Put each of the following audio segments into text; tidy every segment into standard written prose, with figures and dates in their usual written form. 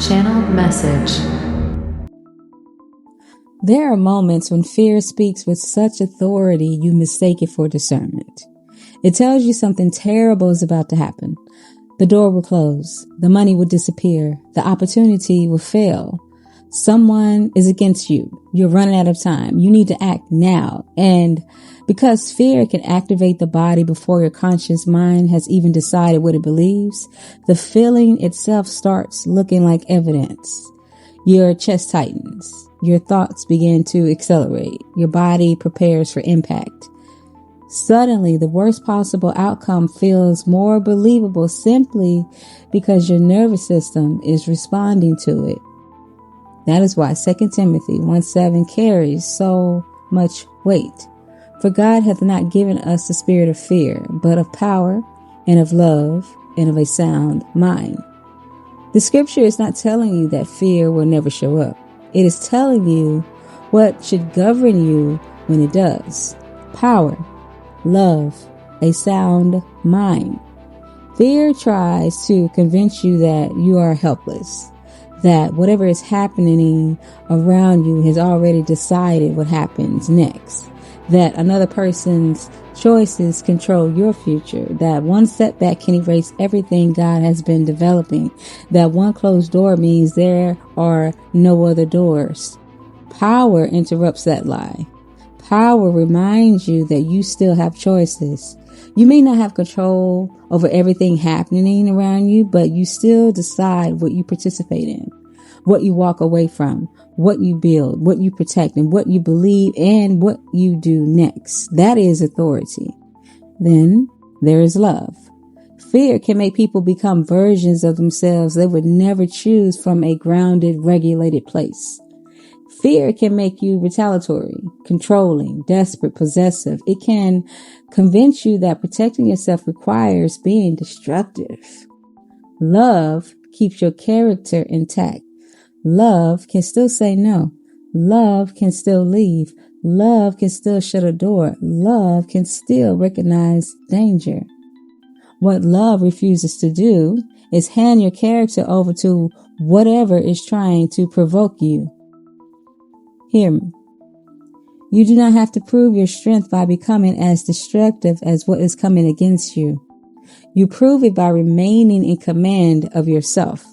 Channeled message. There are moments when fear speaks with such authority you mistake it for discernment. It tells you something terrible is about to happen. The door will close. The money will disappear. The opportunity will fail. Someone is against you. You're running out of time. You need to act now. And because fear can activate the body before your conscious mind has even decided what it believes, the feeling itself starts looking like evidence. Your chest tightens. Your thoughts begin to accelerate. Your body prepares for impact. Suddenly, the worst possible outcome feels more believable simply because your nervous system is responding to it. That is why 2 Timothy 1:7 carries so much weight. For God hath not given us the spirit of fear, but of power and of love and of a sound mind. The scripture is not telling you that fear will never show up. It is telling you what should govern you when it does. Power, love, a sound mind. Fear tries to convince you that you are helpless, that whatever is happening around you has already decided what happens next, that another person's choices control your future, that one setback can erase everything God has been developing, that one closed door means there are no other doors. Power interrupts that lie. Power reminds you that you still have choices. You may not have control over everything happening around you, but you still decide what you participate in, what you walk away from, what you build, what you protect, and what you believe, and what you do next. That is authority. Then there is love. Fear can make people become versions of themselves they would never choose from a grounded, regulated place. Fear can make you retaliatory, controlling, desperate, possessive. It can convince you that protecting yourself requires being destructive. Love keeps your character intact. Love can still say no. Love can still leave. Love can still shut a door. Love can still recognize danger. What love refuses to do is hand your character over to whatever is trying to provoke you. Hear me. You do not have to prove your strength by becoming as destructive as what is coming against you. You prove it by remaining in command of yourself.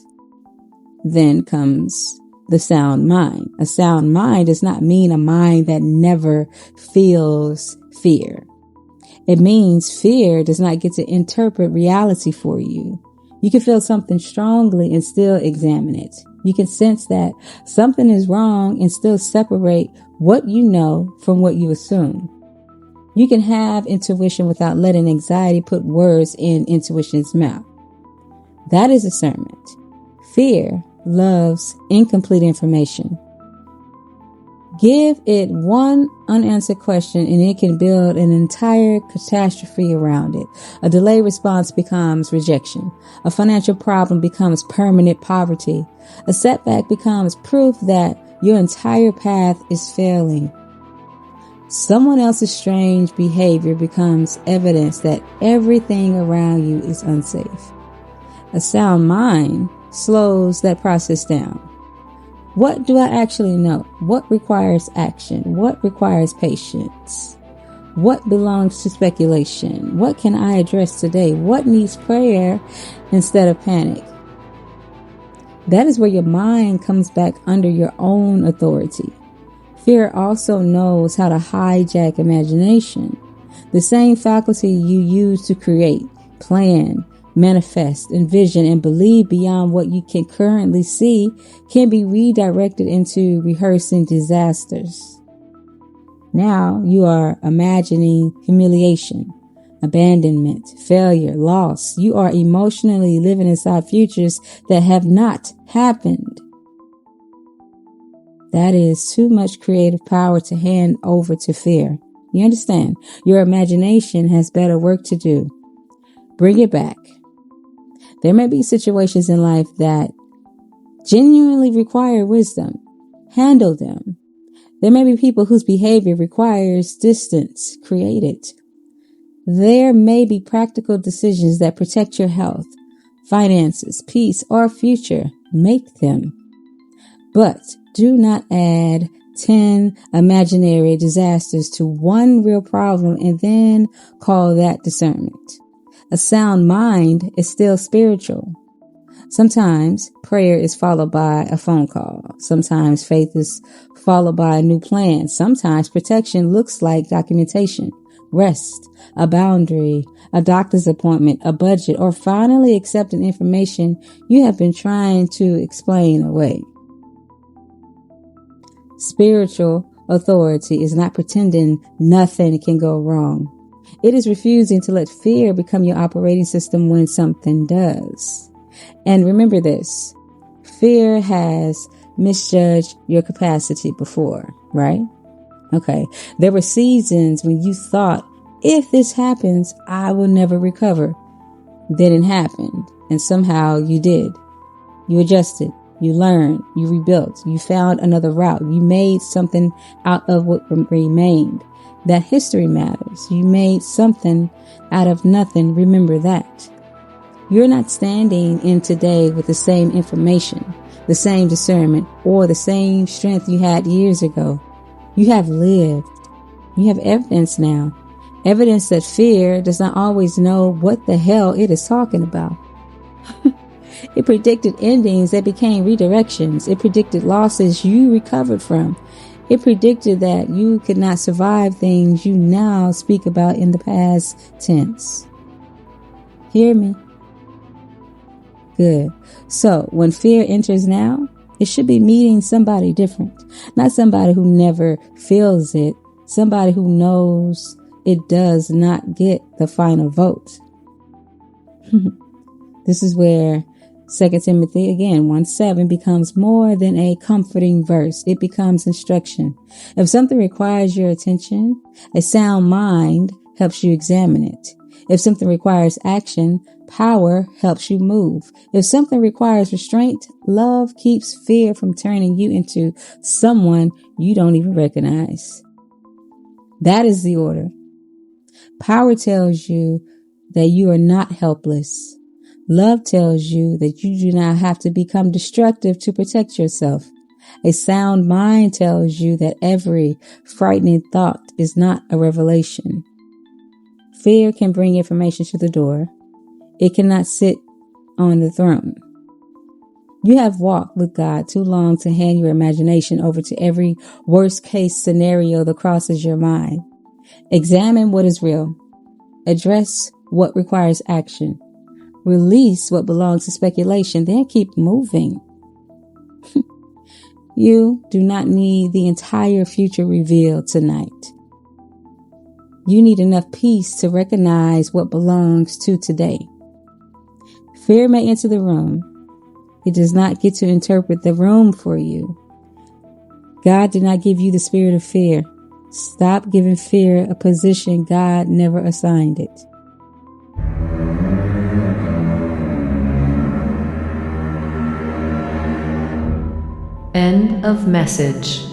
Then comes the sound mind. A sound mind does not mean a mind that never feels fear. It means fear does not get to interpret reality for you. You can feel something strongly and still examine it. You can sense that something is wrong and still separate what you know from what you assume. You can have intuition without letting anxiety put words in intuition's mouth. That is discernment. Fear loves incomplete information. Give it one unanswered question and it can build an entire catastrophe around it. A delayed response becomes rejection. A financial problem becomes permanent poverty. A setback becomes proof that your entire path is failing. Someone else's strange behavior becomes evidence that everything around you is unsafe. A sound mind slows that process down. What do I actually know? What requires action? What requires patience? What belongs to speculation? What can I address today? What needs prayer instead of panic? That is where your mind comes back under your own authority. Fear also knows how to hijack imagination. The same faculty you use to create, plan, manifest, envision, and believe beyond what you can currently see can be redirected into rehearsing disasters. Now you are imagining humiliation, abandonment, failure, loss. You are emotionally living inside futures that have not happened. That is too much creative power to hand over to fear. You understand? Your imagination has better work to do. Bring it back. There may be situations in life that genuinely require wisdom. Handle them. There may be people whose behavior requires distance. Create it. There may be practical decisions that protect your health, finances, peace, or future. make them. But do not add 10 imaginary disasters to one real problem and then call that discernment. A sound mind is still spiritual. Sometimes prayer is followed by a phone call. Sometimes faith is followed by a new plan. Sometimes protection looks like documentation, rest, a boundary, a doctor's appointment, a budget, or finally accepting information you have been trying to explain away. Spiritual authority is not pretending nothing can go wrong. It is refusing to let fear become your operating system when something does. And remember this, fear has misjudged your capacity before, right? Okay. There were seasons when you thought, if this happens, I will never recover. Then it happened, and somehow you did. You adjusted, you learned, you rebuilt, you found another route, you made something out of what remained. That history matters. You made something out of nothing. Remember that. You're not standing in today with the same information, the same discernment, or the same strength you had years ago. You have lived. You have evidence now. Evidence that fear does not always know what the hell it is talking about. It predicted endings that became redirections. It predicted losses you recovered from. It predicted that you could not survive things you now speak about in the past tense. Hear me? Good. So when fear enters now, it should be meeting somebody different. Not somebody who never feels it. Somebody who knows it does not get the final vote. This is where 2 Timothy, again, 1:7 becomes more than a comforting verse. It becomes instruction. If something requires your attention, a sound mind helps you examine it. If something requires action, power helps you move. If something requires restraint, love keeps fear from turning you into someone you don't even recognize. That is the order. Power tells you that you are not helpless. Love tells you that you do not have to become destructive to protect yourself. A sound mind tells you that every frightening thought is not a revelation. Fear can bring information to the door. It cannot sit on the throne. You have walked with God too long to hand your imagination over to every worst case scenario that crosses your mind. Examine what is real. Address what requires action. Release what belongs to speculation, then keep moving. You do not need the entire future revealed tonight. You need enough peace to recognize what belongs to today. Fear may enter the room. It does not get to interpret the room for you. God did not give you the spirit of fear. Stop giving fear a position God never assigned it. End of message.